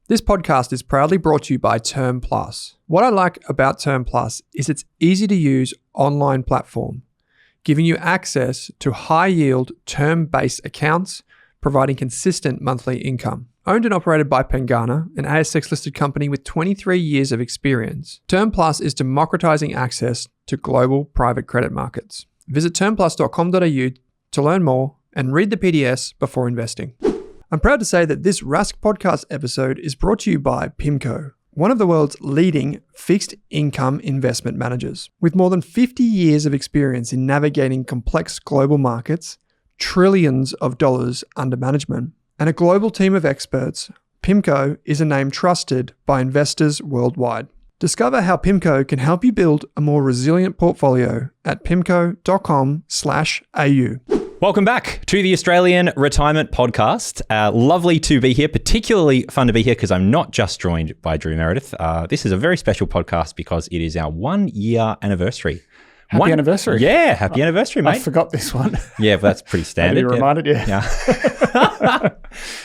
This podcast is proudly brought to you by Term Plus. What I like about Term Plus is its easy to use online platform, giving you access to high-yield term-based accounts, providing consistent monthly income. Owned and operated by Pengana, an ASX-listed company with 23 years of experience, Term Plus is democratizing access to global private credit markets. Visit termplus.com.au to learn more and read the PDS before investing. I'm proud to say that this Rask podcast episode is brought to you by PIMCO, one of the world's leading fixed income investment managers. With more than 50 years of experience in navigating complex global markets, trillions of dollars under management, and a global team of experts, PIMCO is a name trusted by investors worldwide. Discover how PIMCO can help you build a more resilient portfolio at pimco.com/au. Welcome back to the Australian Retirement Podcast. Lovely to be here, particularly fun to be here because I'm not just joined by Drew Meredith. This is a very special podcast because it is our 1 year anniversary. Happy anniversary. Yeah, happy anniversary, mate. I forgot this one. Yeah, that's pretty standard. You reminded, yeah.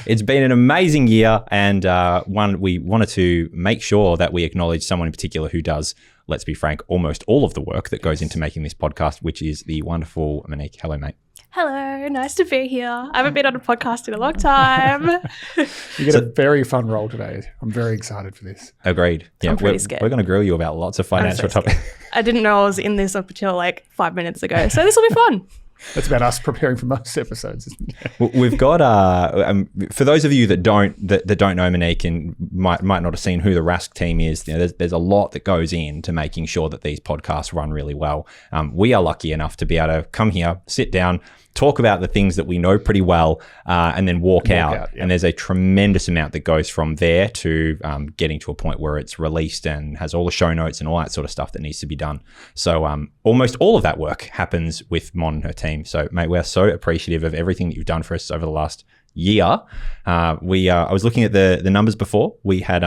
It's been an amazing year and one we wanted to make sure that we acknowledge someone in particular who does, let's be frank, almost all of the work that goes into making this podcast, which is the wonderful Monique. Hello, mate. Hello, nice to be here. I haven't been on a podcast in a long time. You get a very fun role today. I'm very excited for this. Agreed. Yeah, I'm pretty scared. We're going to grill you about lots of financial topics. I didn't know I was in this up until like 5 minutes ago, so this will be fun. That's about us preparing for most episodes, isn't it? We've got for those of you that don't know Monique and might not have seen who the Rask team is, you know, there's a lot that goes into making sure that these podcasts run really well. We are lucky enough to be able to come here, sit down, talk about the things that we know pretty well, and then walk out. Yep. And there's a tremendous amount that goes from there to getting to a point where it's released and has all the show notes and all that sort of stuff that needs to be done. So almost all of that work happens with Mon and her team. So, mate, we're so appreciative of everything that you've done for us over the last year. I was looking at the numbers before. We had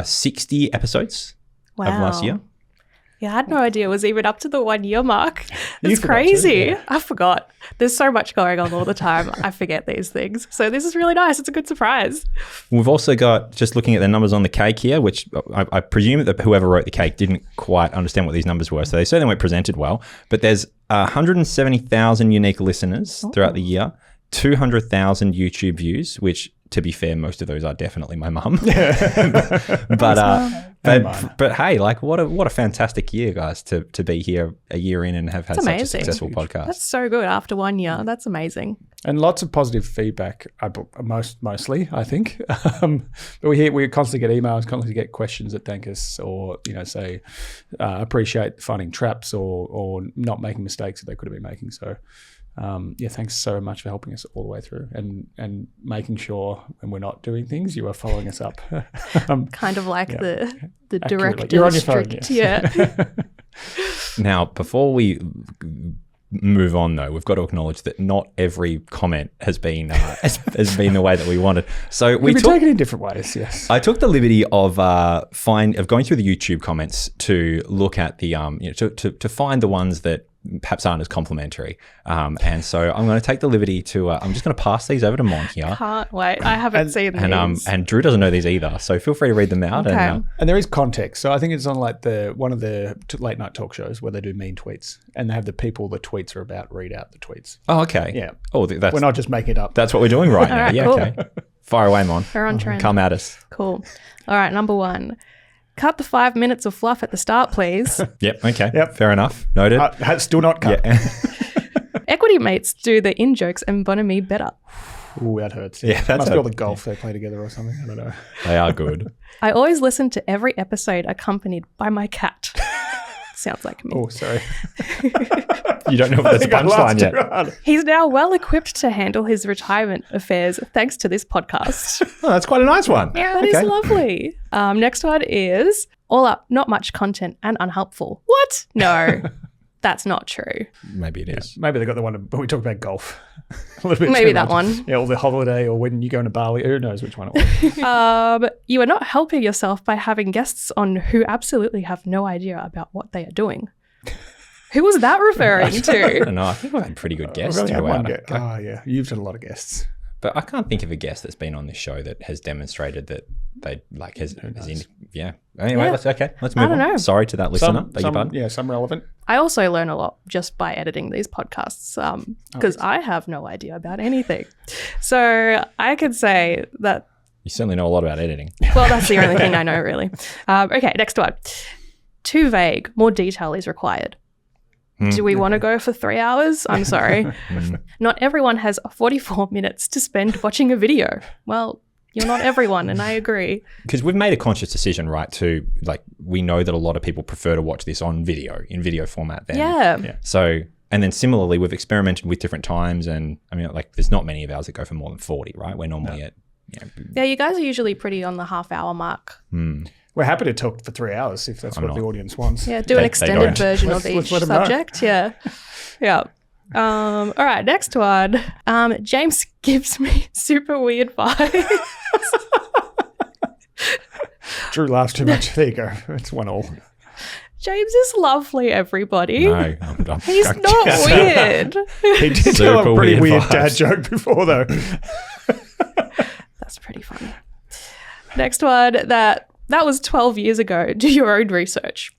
60 episodes over last year. Yeah, I had no idea it was even up to the 1 year mark. It's crazy. Yeah. I forgot. There's so much going on all the time. I forget these things. So this is really nice. It's a good surprise. We've also got, just looking at the numbers on the cake here, which I presume that whoever wrote the cake didn't quite understand what these numbers were. So they certainly weren't presented well. But there's 170,000 unique listeners throughout the year, 200,000 YouTube views, which, to be fair, most of those are definitely my mum. But hey, like what a fantastic year, guys, to be here a year in and have had such a successful podcast. That's so good after 1 year. That's amazing. And lots of positive feedback, mostly, I think. But we constantly get emails, constantly get questions that thank us or, say appreciate finding traps or not making mistakes that they could have been making. So thanks so much for helping us all the way through and making sure when we're not doing things, you are following us up. Kind of like the director. You're on your phone, yes. Yeah. Now, before we move on, though, we've got to acknowledge that not every comment has been the way that we wanted. So we've taken it in different ways. Yes, I took the liberty of going through the YouTube comments to look at the to find the ones that perhaps aren't as complimentary. And so I'm going to take the liberty to, I'm just going to pass these over to Mon here. Can't wait. I haven't seen these. And Drew doesn't know these either. So feel free to read them out. Okay. And there is context. So I think it's on like one of the late night talk shows where they do mean tweets and they have the people the tweets are about read out the tweets. Oh, okay. Yeah. Oh, we're not just making it up. That's what we're doing right now. Right, yeah. cool. Okay. Fire away, Mon. We're on trend. Come at us. Cool. All right. Number 1. Cut the 5 minutes of fluff at the start, please. Yep. Okay. Yep. Fair enough. Noted. Still not cut. Yeah. Equity mates do the in-jokes and bonhomie better. Ooh, that hurts. Yeah, that must be all the golf they play together or something. I don't know. They are good. I always listen to every episode accompanied by my cat. Sounds like me. Oh, sorry. You don't know if that's a punchline yet. He's now well equipped to handle his retirement affairs thanks to this podcast. Oh, that's quite a nice one. Yeah, that is lovely. Next one is all up, not much content and unhelpful. What? No, that's not true. Maybe it is. Maybe they got the one when we talk about golf. A little bit Maybe that one. Yeah, or the holiday or when you go to Bali. Who knows which one it was. You are not helping yourself by having guests on who absolutely have no idea about what they are doing. Who was that referring to? I don't know. I think we've had pretty good guests throughout. Oh, yeah. You've done a lot of guests. But I can't think of a guest that's been on this show that has demonstrated that they like yeah. Anyway, Yeah. let's move on. know. Sorry to that listener. Beg your pardon. Some relevant. I also learn a lot just by editing these podcasts because I have no idea about anything. So I could say that, You certainly know a lot about editing. well, that's the only thing I know really. Okay, next one. Too vague. More detail is required. Do we want to go for 3 hours? I'm sorry. Not everyone has 44 minutes to spend watching a video. Well, you're not everyone, and I agree. Because we've made a conscious decision, right, to like we know that a lot of people prefer to watch this on video, in video format then. Yeah. So, and then similarly, we've experimented with different times, and I mean, like there's not many of ours that go for more than 40, right? We're normally at, Yeah, you guys are usually pretty on the half-hour mark. We're happy to talk for 3 hours if that's what the audience wants. Yeah, do They an extended don't. version of Let's each let 'em know. subject. Yeah. Yeah. All right, next one. James gives me super weird vibes. Drew laughs too much. There you go. It's 1-1. James is lovely, everybody. no, He's not weird. He did tell Super a pretty weird weird dad vibes. joke before, though. That's pretty funny. Next one. That was 12 years ago. Do your own research.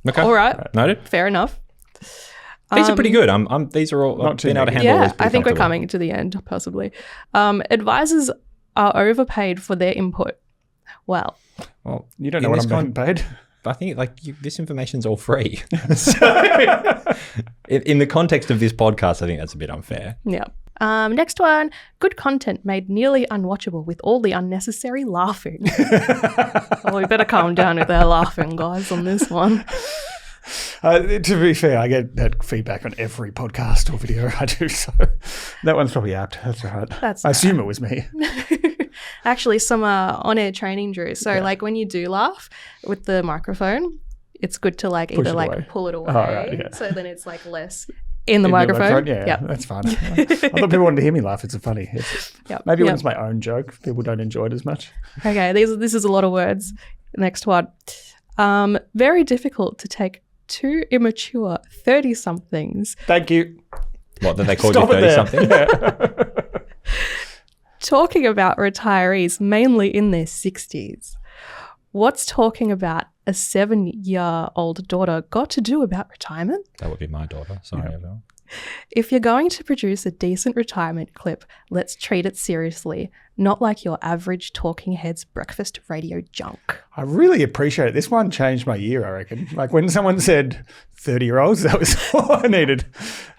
Okay. All right. Noted. Fair enough. These are pretty good. These are all Not I've too been able to negative. handle Yeah, these pretty I think we're comfortably. coming to the end, possibly. Advisors are overpaid for their input. Well, Well, You don't in know what this I'm being paid. I think this information's all free. in the context of this podcast, I think that's a bit unfair. yeah. Next one. Good content made nearly unwatchable with all the unnecessary laughing. Oh, we better calm down with our laughing, guys, on this one. To be fair, I get that feedback on every podcast or video I do, so that one's probably apt. That's all right. That's I assume it was me. Actually, some on-air training, Drew. So, like, when you do laugh with the microphone, it's good to like Push either it like away. pull it away, right, yeah. so then it's like less in the microphone. Yeah, Yep. that's fine. I thought people wanted to hear me laugh. It's funny. Yep. Maybe when Yep. it's my own joke, people don't enjoy it as much. Okay, this is a lot of words. Next one. Very difficult to take two immature 30-somethings Thank you. What, that they called Stop you it 30 there. something? talking about retirees mainly in their 60s. What's talking about a 7-year-old daughter got to do about retirement? That would be my daughter. Sorry, everyone. If you're going to produce a decent retirement clip, let's treat it seriously, not like your average talking heads breakfast radio junk. I really appreciate it. This one changed my year, I reckon. Like when someone said 30-year-olds, that was all I needed.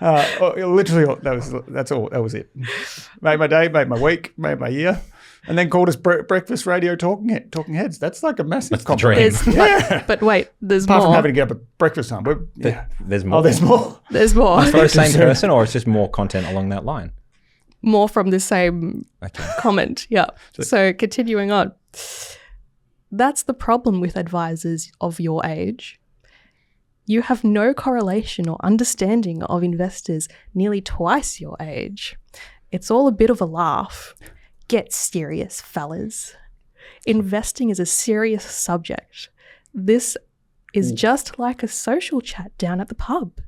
Literally, that's all. That was it. Made my day, made my week, made my year. And then called us breakfast radio talking heads. That's like a massive the dream. compliment. But wait, there's Apart more. from having to get up at breakfast time. But, yeah. There's more. Oh, there's more. There's more. For the same person, or it's just more content along that line? More from the same Okay. comment. Yeah. So continuing on. That's the problem with advisors of your age. You have no correlation or understanding of investors nearly twice your age. It's all a bit of a laugh. Get serious, fellas. Investing is a serious subject. This is just like a social chat down at the pub,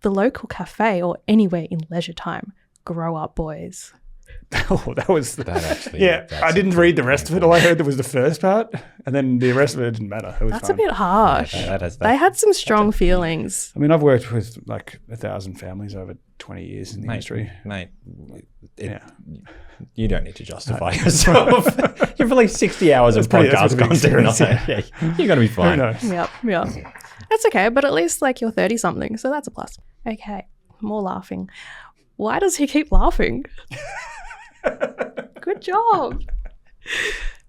the local cafe, or anywhere in leisure time. Grow up, boys. Oh, that was That actually. yeah. that's I didn't a read the rest of it. All I heard there was the first part, and then the rest of it didn't matter. It was That's fun. a bit harsh. that They had some strong feelings. I mean, I've worked with like 1,000 families over 20 years in the industry. Mate, Yeah. you don't need to justify yourself. You've released 60 hours of pretty- podcast that's pretty content. experience, Yeah, you're going to be Who fine. knows? Yep. That's okay, but at least like you're 30-something, so that's a plus. Okay, more laughing. Why does he keep laughing? Good job.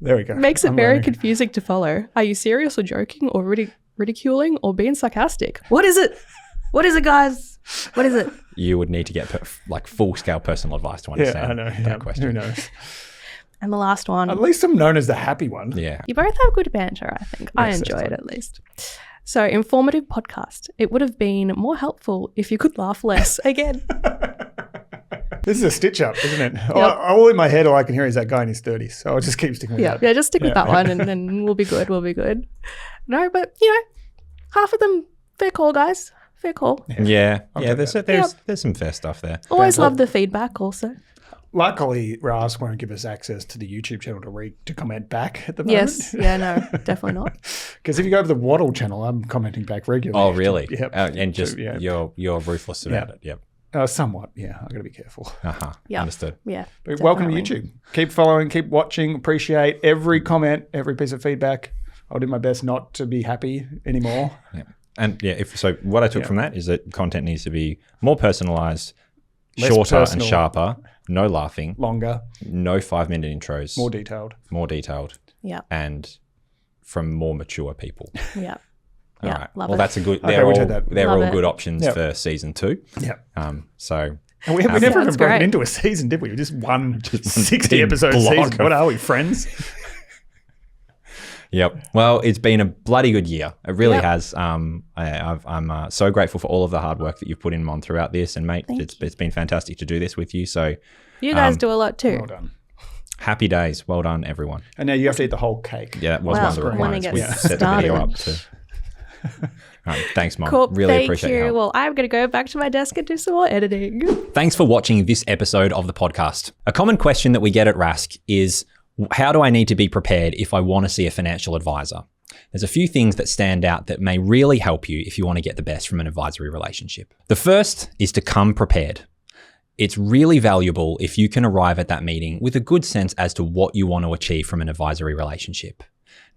There we go. Makes it I'm very learning. confusing to follow. Are you serious or joking or ridiculing or being sarcastic? What is it? What is it, guys? What is it? You would need to get like full-scale personal advice to Yeah, understand I know. that Yeah, question. who knows? And the last one. At least I'm known as the happy one. Yeah. You both have good banter, I think. I Yes, enjoy that's it at least. So, informative podcast. It would have been more helpful if you could laugh less. Again. This is a stitch up, isn't it? All in my head, all I can hear is that guy in his 30s. So I'll just keep sticking with Yeah, that. just stick with that one and then we'll be good. We'll be good. No, but, half of them, fair call, guys. Fair call. Yeah. take There's some fair stuff there. Always love the feedback also. Luckily, Rask won't give us access to the YouTube channel to comment back at the moment. Yes. Yeah, no, definitely not. Because if you go over the Waddle channel, I'm commenting back regularly. Oh, really? Yep. And just you're ruthless about it. Yep. Somewhat, yeah. I've got to be careful. Yeah. Understood. Yeah. But welcome to YouTube. Keep following, keep watching. Appreciate every comment, every piece of feedback. I'll do my best not to be happy anymore. Yeah. And what I took from that is that content needs to be more personalized, Less shorter personal. and sharper, no laughing, Longer, no 5-minute intros, more detailed. Yeah. and from more mature people. Yeah. All Yeah, right. love Well, it. that's a good. Okay, They're we'll all take that. they're Love all it. good options Yep. for season 2. Yeah. So And we never That's even broken great. into a season, did we? We just one one 60 big episode block season. of- What are we, friends? Yep. Well, it's been a bloody good year. It really Yep. has. I'm so grateful for all of the hard work that you've put in, Mon, throughout this, and mate, it's been fantastic to do this with you. So You guys do a lot too. Well done. happy days. Well done, everyone. And now you have to eat the whole cake. Yeah, that was Well, one of the let me requirements. get We set the video up started. to. All right, thanks, Mon. Cool. Really Thank appreciate you. your help. Well, I'm going to go back to my desk and do some more editing. Thanks for watching this episode of the podcast. A common question that we get at Rask is, how do I need to be prepared if I want to see a financial advisor? There's a few things that stand out that may really help you if you want to get the best from an advisory relationship. The first is to come prepared. It's really valuable if you can arrive at that meeting with a good sense as to what you want to achieve from an advisory relationship.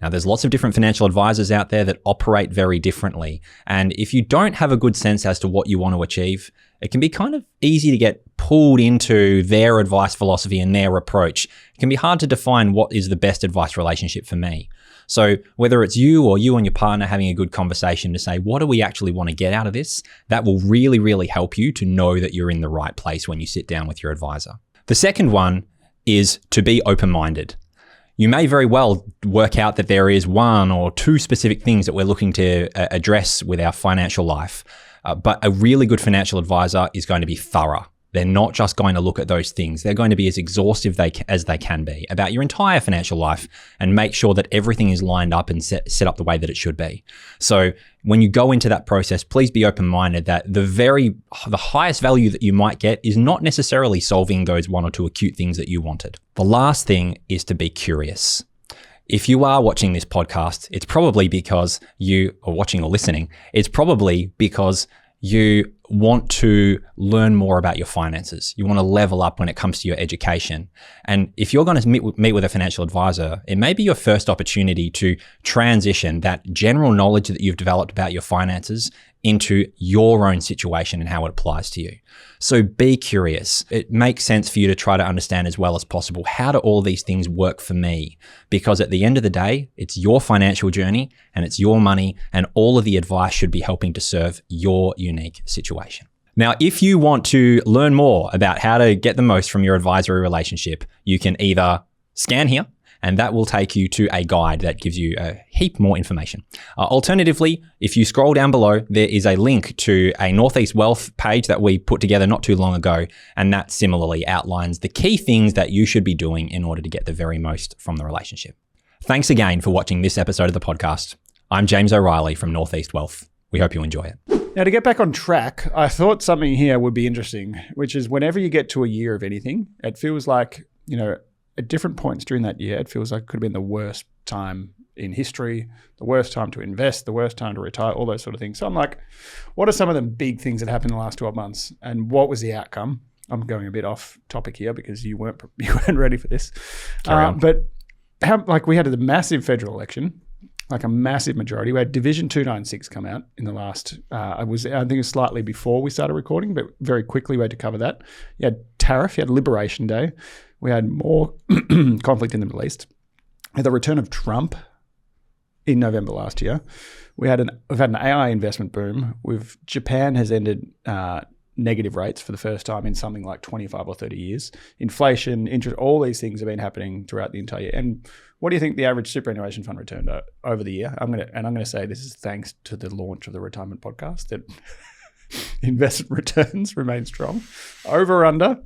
Now, there's lots of different financial advisors out there that operate very differently. And if you don't have a good sense as to what you want to achieve, it can be kind of easy to get pulled into their advice philosophy and their approach. It can be hard to define what is the best advice relationship for me. So whether it's you or you and your partner having a good conversation to say, what do we actually want to get out of this? That will really, really help you to know that you're in the right place when you sit down with your advisor. The second one is to be open-minded. You may very well work out that there is one or two specific things that we're looking to address with our financial life. But a really good financial advisor is going to be thorough. They're not just going to look at those things. They're going to be as exhaustive as they can be about your entire financial life and make sure that everything is lined up and set up the way that it should be. So when you go into that process, please be open-minded that the highest value that you might get is not necessarily solving those one or two acute things that you wanted. The last thing is to be curious. If you are watching this podcast, it's probably because you are watching or listening. It's probably because you want to learn more about your finances. You want to level up when it comes to your education. And if you're going to meet with a financial advisor, it may be your first opportunity to transition that general knowledge that you've developed about your finances into your own situation and how it applies to you. So be curious. It makes sense for you to try to understand as well as possible, how do all these things work for me? Because at the end of the day, it's your financial journey and it's your money, and all of the advice should be helping to serve your unique situation. Now, if you want to learn more about how to get the most from your advisory relationship, you can either scan here, and that will take you to a guide that gives you a heap more information. Alternatively, if you scroll down below, there is a link to a Northeast Wealth page that we put together not too long ago, and that similarly outlines the key things that you should be doing in order to get the very most from the relationship. Thanks again for watching this episode of the podcast. I'm James O'Reilly from Northeast Wealth. We hope you enjoy it. Now, to get back on track, I thought something here would be interesting, which is whenever you get to a year of anything, it feels like, at different points during that year, it feels like it could have been the worst time in history, the worst time to invest, the worst time to retire, all those sort of things. So I'm like, what are some of the big things that happened in the last 12 months? And what was the outcome? I'm going a bit off topic here because you weren't ready for this. Carry on. But we had a massive federal election, like a massive majority. We had Division 296 come out in the last, I think it was slightly before we started recording, but very quickly we had to cover that. You had tariff, you had Liberation Day. We had more conflict in the Middle East. We had the return of Trump in November last year. We've had an AI investment boom. Japan has ended negative rates for the first time in something like 25 or 30 years. Inflation, interest, all these things have been happening throughout the entire year. And what do you think the average superannuation fund returned over the year? I'm going to say this is thanks to the launch of the retirement podcast that investment returns remain strong. Over under.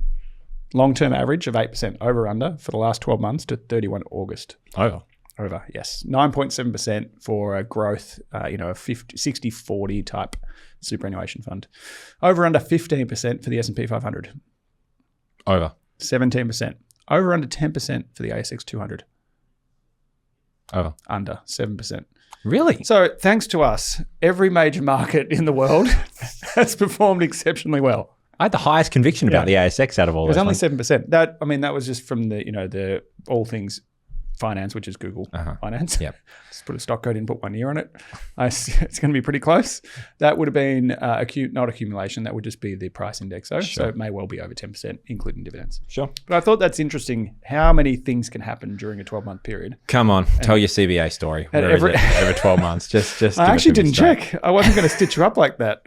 Long-term average of 8% over under for the last 12 months to 31 August. Over, yes. 9.7% for a growth, a 60-40 type superannuation fund. Over under 15% for the S&P 500. Over. 17%. Over under 10% for the ASX 200. Over. Under 7%. Really? So thanks to us, every major market in the world has performed exceptionally well. I had the highest conviction about the ASX out of all It was those only ones. 7%. That was just from the all things finance, which is Google Finance. Yep. Just put a stock code in, put 1 year on it. It's going to be pretty close. That would have been not accumulation. That would just be the price index. So it may well be over 10%, including dividends. Sure. But I thought that's interesting how many things can happen during a 12-month period. Come on, tell your CBA story. And Where is it? Over 12 months. Just I give actually it to me didn't straight. check. I wasn't going to stitch you up like that.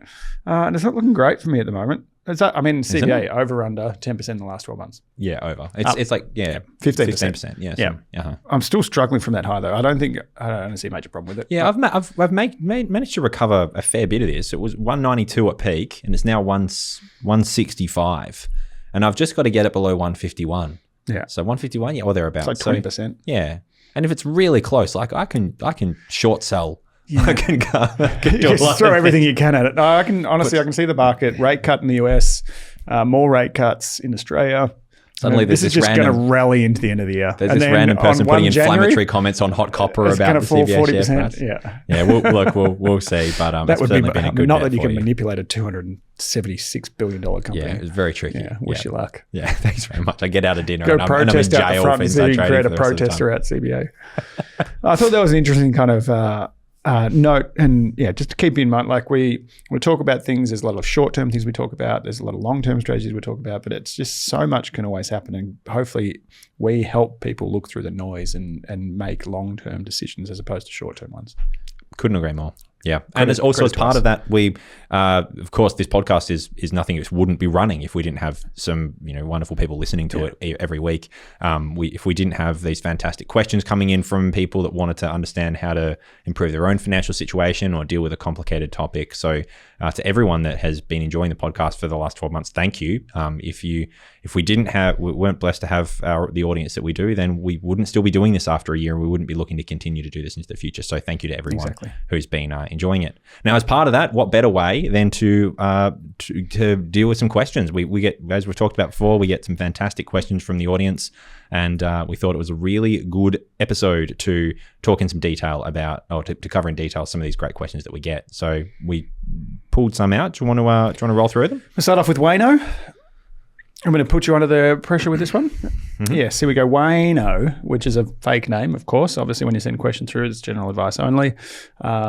And it's not looking great for me at the moment. CBA over under 10% in the last 12 months. Yeah, over. It's like 15%. 15%. Yeah. I'm still struggling from that high though. I don't see a major problem with it. Yeah, I've managed to recover a fair bit of this. It was 192 at peak, and it's now 165, and I've just got to get it below 151. Yeah. So 151, or thereabouts. It's like 20%. Yeah, and if it's really close, like I can short sell. Yeah. I can do a Just lot throw of everything you can at it. No, I can see the market rate cut in the US, more rate cuts in Australia. Suddenly this is just going to rally into the end of the year. There's And this then random person on 1 putting January, inflammatory comments on hot copper it's about gonna the fall CBA share 40%. price. Yeah. We'll see. But That it's would certainly been a good not bet that you for can manipulate a $276 billion company. Yeah, it was very tricky. Yeah, wish you luck. Yeah, thanks very much. I get out of dinner Go and I'm in protest out the jail front for and see inside you can trading create a for the rest of the protester time. at CBA. I thought that was an interesting kind of note, and just to keep in mind, like we talk about things. There's a lot of short-term things we talk about. There's a lot of long-term strategies we talk about, but it's just so much can always happen, and hopefully we help people look through the noise and make long-term decisions as opposed to short-term ones. Couldn't agree more. Yeah, and as also as part of that, we, of course, this podcast is nothing. It wouldn't be running if we didn't have some wonderful people listening to it every week. If we didn't have these fantastic questions coming in from people that wanted to understand how to improve their own financial situation or deal with a complicated topic. So to everyone that has been enjoying the podcast for the last 12 months, thank you. If we weren't blessed to have the audience that we do, then we wouldn't still be doing this after a year, and we wouldn't be looking to continue to do this into the future. So thank you to everyone who's been enjoying it. Now, as part of that, what better way than to deal with some questions? We get, as we've talked about before, we get some fantastic questions from the audience, and we thought it was a really good episode to talk in some detail about, or to cover in detail some of these great questions that we get. So we pulled some out. Do you want to roll through them? We'll start off with Wayno. I'm going to put you under the pressure with this one. Mm-hmm. Yes, here we go. Wayno, which is a fake name, of course. Obviously, when you send a question through, it's general advice only.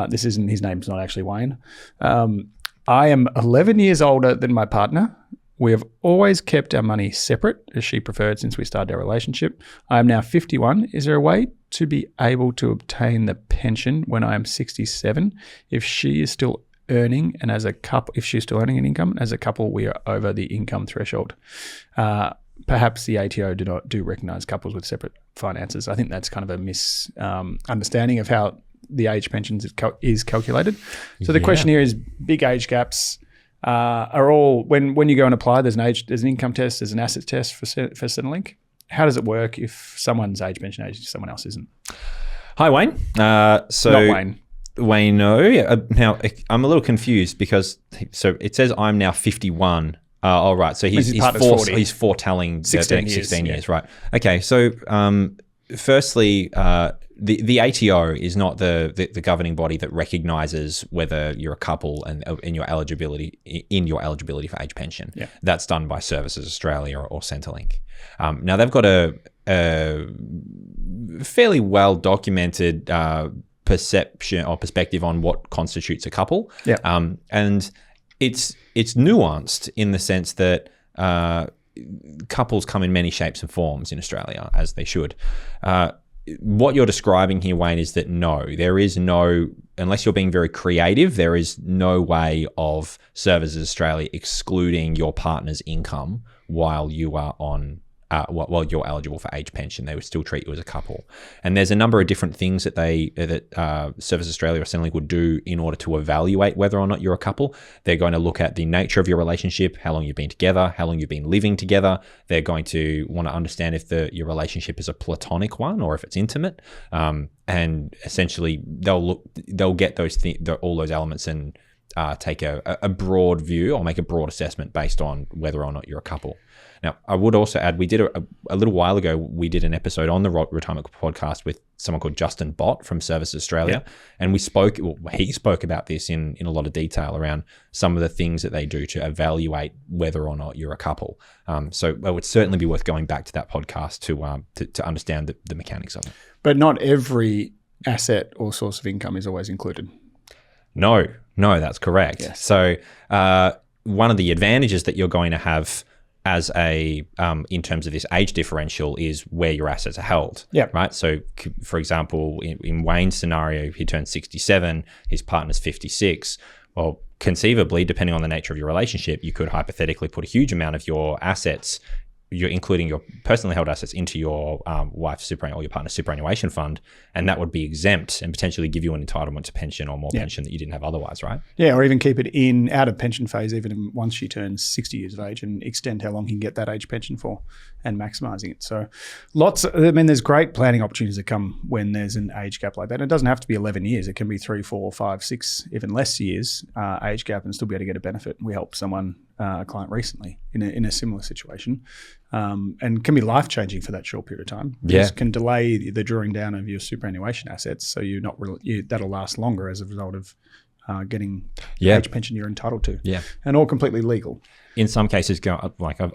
His name's not actually Wayne. I am 11 years older than my partner. We have always kept our money separate, as she preferred since we started our relationship. I am now 51. Is there a way to be able to obtain the pension when I am 67 if she is still earning, and as a couple, if she's still earning an income, as a couple, we are over the income threshold? Perhaps the ATO do recognise couples with separate finances. I think that's kind of a misunderstanding of how the age pensions is calculated. So the question here is: big age gaps are all when you go and apply. There's an income test, there's an assets test for Centrelink. How does it work if someone's age pension age, someone else isn't? Hi, Wayne. Not Wayne. Wayne, no. Now, I'm a little confused because it says I'm now 51. All right. So he's foretelling 16 years. Right. Okay. So firstly, the ATO is not the governing body that recognises whether you're a couple and in your eligibility for age pension. Yeah. That's done by Services Australia or Centrelink. Now they've got a fairly well documented perception or perspective on what constitutes a couple. Yeah. And it's nuanced in the sense that couples come in many shapes and forms in Australia, as they should. What you're describing here, Wayne, is that there is no, unless you're being very creative, there is no way of Services Australia excluding your partner's income while you are on while you're eligible for age pension. They would still treat you as a couple. And there's a number of different things that Services Australia or Centrelink would do in order to evaluate whether or not you're a couple. They're going to look at the nature of your relationship, how long you've been together, how long you've been living together. They're going to want to understand if your relationship is a platonic one or if it's intimate. And essentially they'll get all those elements and take a broad view or make a broad assessment based on whether or not you're a couple. Now, I would also add, we did a little while ago, we did an episode on the Retirement Podcast with someone called Justin Bott from Service Australia. And he spoke about this in a lot of detail around some of the things that they do to evaluate whether or not you're a couple. So it would certainly be worth going back to that podcast to understand the mechanics of it. But not every asset or source of income is always included. No, that's correct. Yes. So one of the advantages that you're going to have as in terms of this age differential is where your assets are held. Yeah. Right. So, for example, in Wayne's scenario, he turned 67, his partner's 56. Well, conceivably, depending on the nature of your relationship, you could hypothetically put a huge amount of your assets, including your personally held assets, into your wife's superannuation or your partner's superannuation fund, and that would be exempt and potentially give you an entitlement to pension or more pension that you didn't have otherwise, right? Yeah, or even keep it out of pension phase even once she turns 60 years of age and extend how long you can get that age pension for and maximising it. So there's great planning opportunities that come when there's an age gap like that. And it doesn't have to be 11 years. It can be 3, 4, 5, 6, even less years age gap and still be able to get a benefit. We helped someone, a client recently in a similar situation, and can be life-changing for that short period of time. This can delay the drawing down of your superannuation assets, so that'll last longer as a result of getting age pension you're entitled to. Yeah, and all completely legal. In some cases,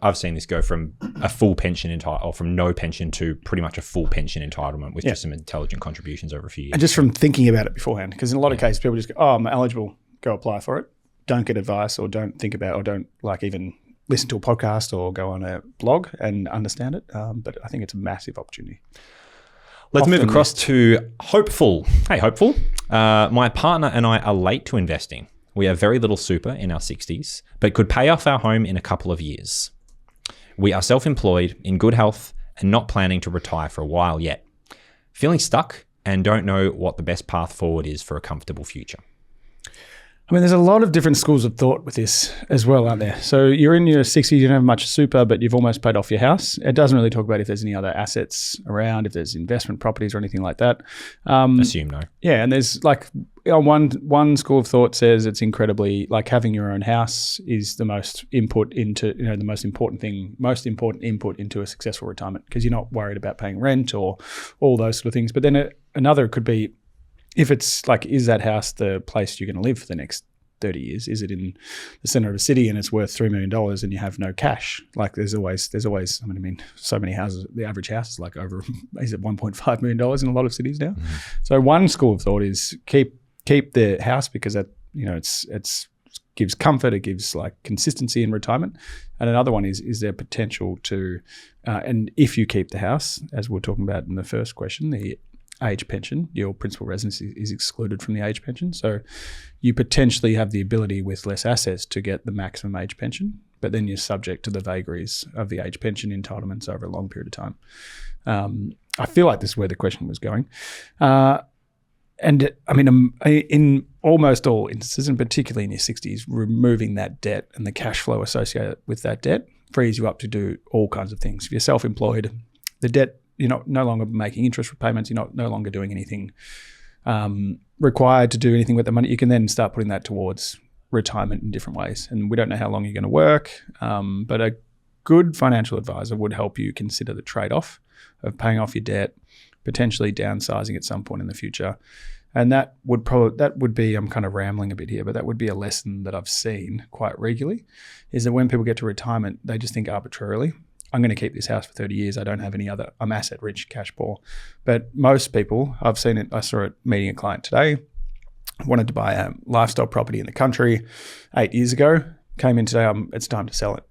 I've seen this go from a full pension or from no pension to pretty much a full pension entitlement with just some intelligent contributions over a few years. And just from thinking about it beforehand, because in a lot of cases people just go, "Oh, I'm eligible, go apply for it." Don't get advice or don't think about or don't even listen to a podcast or go on a blog and understand it. But I think it's a massive opportunity. Let's move across to Hopeful. Hey, Hopeful. My partner and I are late to investing. We have very little super in our 60s, but could pay off our home in a couple of years. We are self-employed, in good health, and not planning to retire for a while yet. Feeling stuck and don't know what the best path forward is for a comfortable future. I mean, there's a lot of different schools of thought with this as well, aren't there? So you're in your 60s, you don't have much super, but you've almost paid off your house. It doesn't really talk about if there's any other assets around, if there's investment properties or anything like that. Assume no. Yeah, and there's one school of thought says it's incredibly, having your own house is the most input into, the most important input into a successful retirement, because you're not worried about paying rent or all those sort of things. But then another could be, if it's is that house the place you're going to live for the next 30 years? Is it in the center of a city and it's worth $3 million and you have no cash? There's always, so many houses, the average house is is it $1.5 million in a lot of cities now? Mm-hmm. So one school of thought is keep the house, because that, it's gives comfort, it gives consistency in retirement. And another one is there potential to, and if you keep the house, as we were talking about in the first question, the age pension, your principal residence is excluded from the age pension. So you potentially have the ability with less assets to get the maximum age pension, but then you're subject to the vagaries of the age pension entitlements over a long period of time. I feel like this is where the question was going. And I mean, in almost all instances, and particularly in your 60s, removing that debt and the cash flow associated with that debt frees you up to do all kinds of things. If you're self-employed, the debt, you're no longer making interest repayments. You're no longer doing anything required to do anything with the money. You can then start putting that towards retirement in different ways. And we don't know how long you're going to work, but a good financial advisor would help you consider the trade-off of paying off your debt, potentially downsizing at some point in the future. And that would be, I'm kind of rambling a bit here, but that would be a lesson that I've seen quite regularly, is that when people get to retirement, they just think arbitrarily, I'm going to keep this house for 30 years. I don't have any other, I'm asset rich, cash poor. But most people, I've seen it, I saw it meeting a client today, wanted to buy a lifestyle property in the country 8 years ago, came in today, it's time to sell it.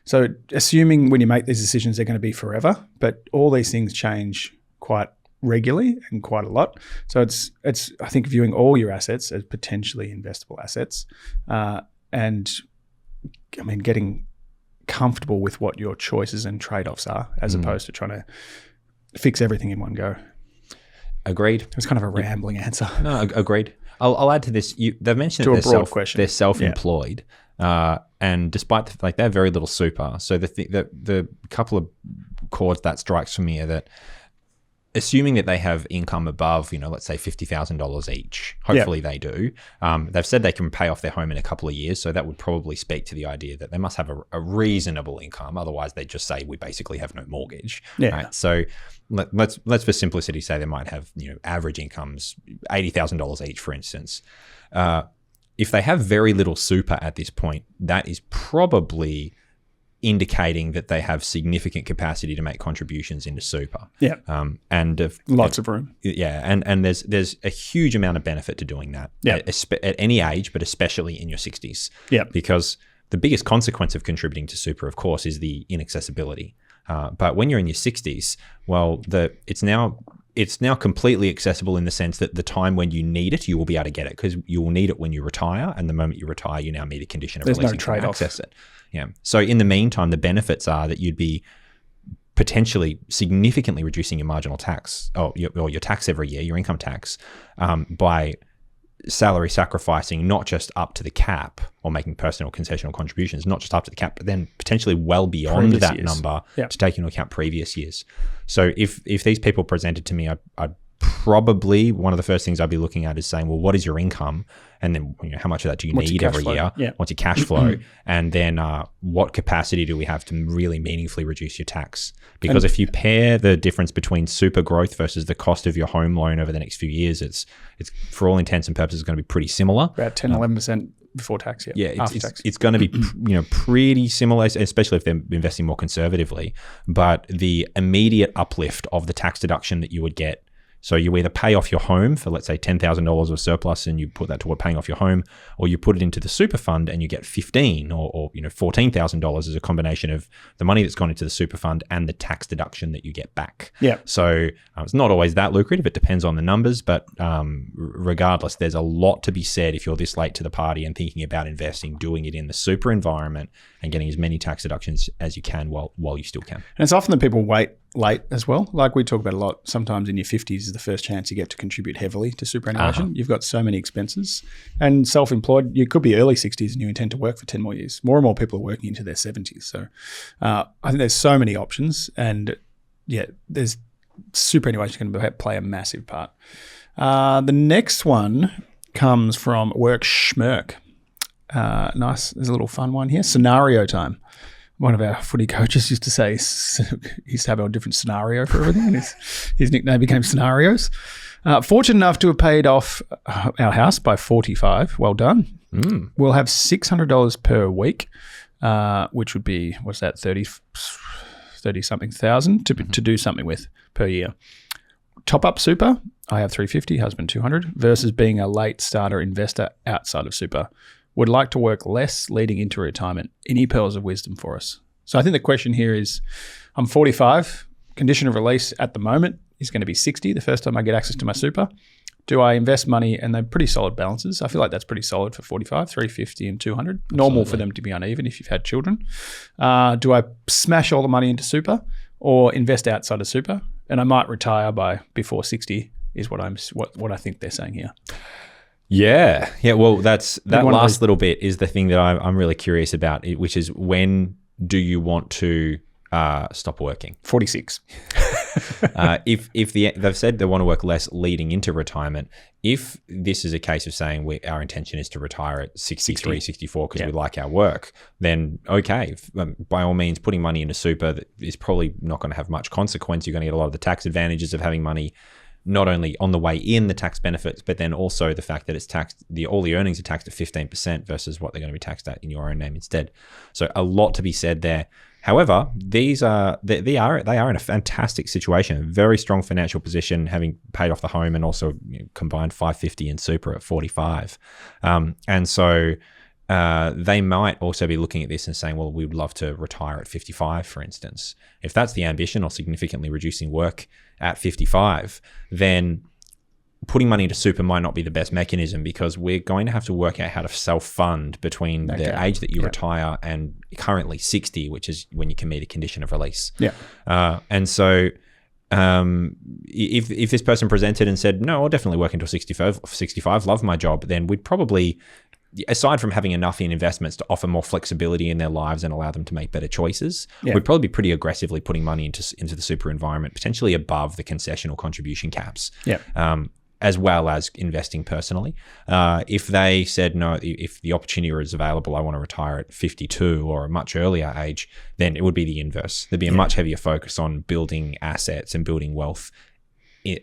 So assuming when you make these decisions, they're going to be forever, but all these things change quite regularly and quite a lot. So it's I think viewing all your assets as potentially investable assets, and I mean getting comfortable with what your choices and trade-offs are, as opposed to trying to fix everything in one go. Agreed. It's kind of a rambling answer. No, agreed. I'll add to this. They've mentioned that they're self-employed, and despite they have very little super. So the couple of chords that strikes for me are that assuming that they have income above, let's say $50,000 each. Hopefully they do. They've said they can pay off their home in a couple of years, so that would probably speak to the idea that they must have a reasonable income. Otherwise, they just say we basically have no mortgage. Yeah. Right? So let's for simplicity say they might have average incomes $80,000 each, for instance. If they have very little super at this point, that is probably indicating that they have significant capacity to make contributions into super. Yeah. Lots of room. Yeah. And there's a huge amount of benefit to doing that at any age, but especially in your 60s. Yeah. Because the biggest consequence of contributing to super, of course, is the inaccessibility. But when you're in your 60s, well, it's now completely accessible in the sense that the time when you need it, you will be able to get it because you will need it when you retire. And the moment you retire, you now meet a condition of releasing to access it. Yeah. So in the meantime, the benefits are that you'd be potentially significantly reducing your marginal tax or your tax every year, your income tax, by salary sacrificing not just up to the cap or making personal concessional contributions, not just up to the cap, but then potentially well beyond previous that years. Number to take into account previous years. So if these people presented to me, I'd probably one of the first things I'd be looking at is saying, well, what is your income? And then how much of that do you need every year? Yeah. What's your cash flow? And then what capacity do we have to really meaningfully reduce your tax? Because if you pair the difference between super growth versus the cost of your home loan over the next few years, it's for all intents and purposes going to be pretty similar. About 10, 11% before tax, it's going to be pretty similar, especially if they're investing more conservatively. But the immediate uplift of the tax deduction that you would get, so you either pay off your home for, let's say, $10,000 of surplus and you put that toward paying off your home, or you put it into the super fund and you get $15,000 or $14,000 as a combination of the money that's gone into the super fund and the tax deduction that you get back. Yeah. So it's not always that lucrative. It depends on the numbers, but regardless, there's a lot to be said if you're this late to the party and thinking about investing, doing it in the super environment and getting as many tax deductions as you can while you still can. And it's often that people wait late as well. Like we talk about a lot, sometimes in your 50s is the first chance you get to contribute heavily to superannuation. You've got so many expenses. And self-employed, you could be early 60s and you intend to work for 10 more years. More and more people are working into their 70s. So I think there's so many options. And there's superannuation going to play a massive part. The next one comes from Work Schmirk. Nice. There's a little fun one here. Scenario time. One of our footy coaches used to say he used to have a different scenario for everything, and his nickname became Scenarios. Fortunate enough to have paid off our house by 45. Well done. We'll have $600 per week, which would be, what's that, 30-something thousand to do something with per year. Top up super, I have $350, husband $200, versus being a late starter investor outside of super. Would like to work less leading into retirement. Any pearls of wisdom for us? So I think the question here is, I'm 45, condition of release at the moment is going to be 60 the first time I get access to my super. Do I invest money? And they're pretty solid balances. I feel like that's pretty solid for 45, 350 and 200. Absolutely. Normal for them to be uneven if you've had children. Do I smash all the money into super or invest outside of super? And I might retire before 60 is what I think they're saying here. Yeah. Well, that last little bit is the thing that I'm really curious about, which is when do you want to stop working? 46. If they've said they want to work less leading into retirement, if this is a case of saying our intention is to retire at 63, 64 because we like our work, then okay, by all means, putting money into super is probably not going to have much consequence. You're going to get a lot of the tax advantages of having money not only on the way in, the tax benefits, but then also the fact that it's taxed, all the earnings are taxed at 15% versus what they're going to be taxed at in your own name instead. So a lot to be said there. However, they are in a fantastic situation, a very strong financial position, having paid off the home and also combined 550 in super at 45. And so they might also be looking at this and saying, well, we would love to retire at 55, for instance. If that's the ambition, or significantly reducing work at 55, then putting money into super might not be the best mechanism, because we're going to have to work out how to self-fund between the age that you retire and currently 60, which is when you can meet a condition of release. And so if this person presented and said, no, I'll definitely work until 65, love my job, then we'd probably aside from having enough in investments to offer more flexibility in their lives and allow them to make better choices, Yeah. we'd probably be pretty aggressively putting money into the super environment, potentially above the concession or contribution caps. Yeah. As well as investing personally. If they said, no, if the opportunity is available, I want to retire at 52 or a much earlier age, then it would be the inverse. There'd be a much heavier focus on building assets and building wealth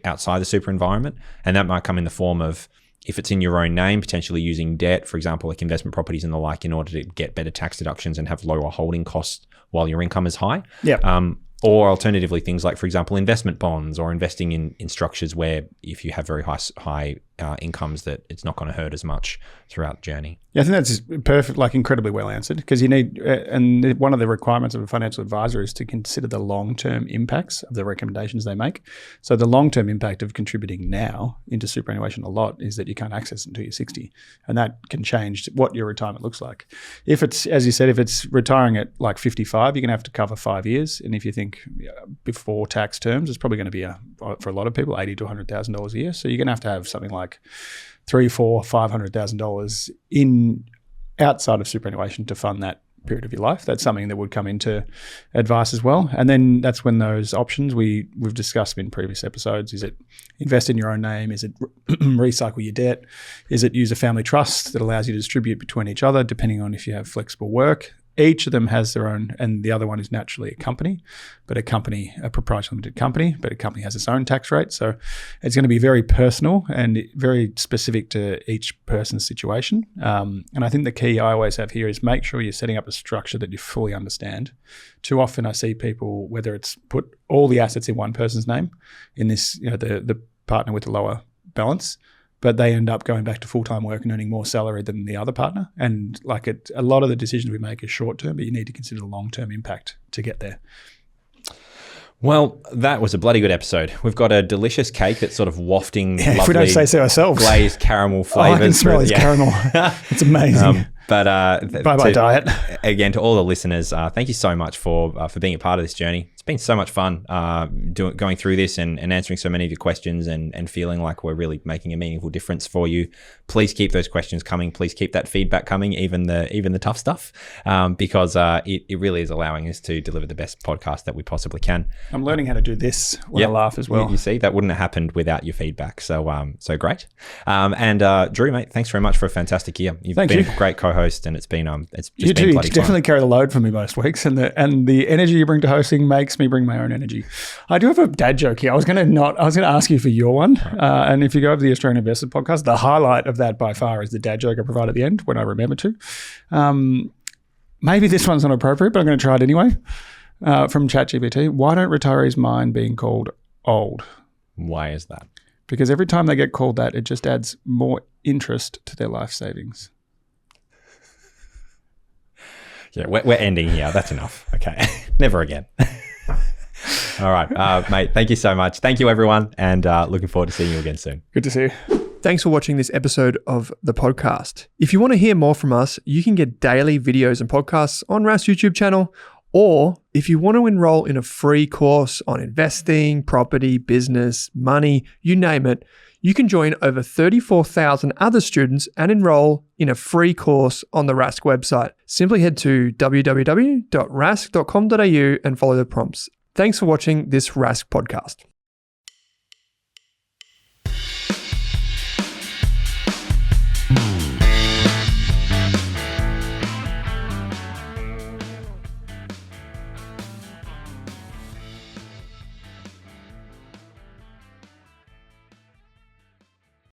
outside the super environment. And that might come in the form of, if it's in your own name, potentially using debt, for example, like investment properties and the like, in order to get better tax deductions and have lower holding costs while your income is high. Yeah. Or alternatively, things like, for example, investment bonds or investing in structures where if you have very high incomes, that it's not going to hurt as much throughout the journey. Yeah, I think that's perfect, like incredibly well answered, because you need, and one of the requirements of a financial advisor is to consider the long-term impacts of the recommendations they make. So the long-term impact of contributing now into superannuation a lot is that you can't access it until you're 60. And that can change what your retirement looks like. If it's, as you said, if it's retiring at like 55, you're going to have to cover 5 years. And if you think before tax terms, it's probably going to be, for a lot of people, $80,000 to $100,000 a year. So you're going to have something like $300,000, $400,000, $500,000 in outside of superannuation to fund that period of your life. That's something that would come into advice as well. And then that's when those options we've discussed in previous episodes. Is it invest in your own name? Is it recycle your debt? Is it use a family trust that allows you to distribute between each other, depending on if you have flexible work? Each of them has their own, and the other one is naturally a company, but a proprietary limited company, but a company has its own tax rate. So it's going to be very personal and very specific to each person's situation. And I think the key I always have here is make sure you're setting up a structure that you fully understand. Too often I see people, whether it's put all the assets in one person's name, in this, the partner with the lower balance, but they end up going back to full-time work and earning more salary than the other partner. And a lot of the decisions we make are short-term, but you need to consider the long-term impact to get there. Well, that was a bloody good episode. We've got a delicious cake that's sort of wafting lovely, if we don't say so ourselves, glazed caramel flavors. I can smell this caramel. It's amazing. Bye-bye diet. Again, to all the listeners, thank you so much for being a part of this journey. It's been so much fun going through this and answering so many of your questions and feeling like we're really making a meaningful difference for you. Please keep those questions coming. Please keep that feedback coming, even the tough stuff, because it really is allowing us to deliver the best podcast that we possibly can. I'm learning how to do this when I laugh as well. You see, that wouldn't have happened without your feedback. So great. And Drew, mate, thanks very much for a fantastic year. You've been a great co-host, and it's been it's just you been do. bloody You definitely fun. carry the load for me most weeks, and the energy you bring to hosting makes me bring my own energy. I do have a dad joke here. I was going to ask you for your one, and if you go over the Australian Investor podcast, the highlight of that by far is the dad joke I provide at the end when I remember to. Maybe this one's not appropriate, but I'm going to try it anyway. From ChatGPT, why don't retirees mind being called old? Why is that? Because every time they get called that, it just adds more interest to their life savings. Yeah, we're ending here. That's enough. Okay. Never again. All right, mate, thank you so much. Thank you, everyone, and looking forward to seeing you again soon. Good to see you. Thanks for watching this episode of the podcast. If you want to hear more from us, you can get daily videos and podcasts on Rask's YouTube channel, or if you want to enroll in a free course on investing, property, business, money, you name it, you can join over 34,000 other students and enroll in a free course on the Rask website. Simply head to www.rask.com.au and follow the prompts. Thanks for watching this Rask podcast.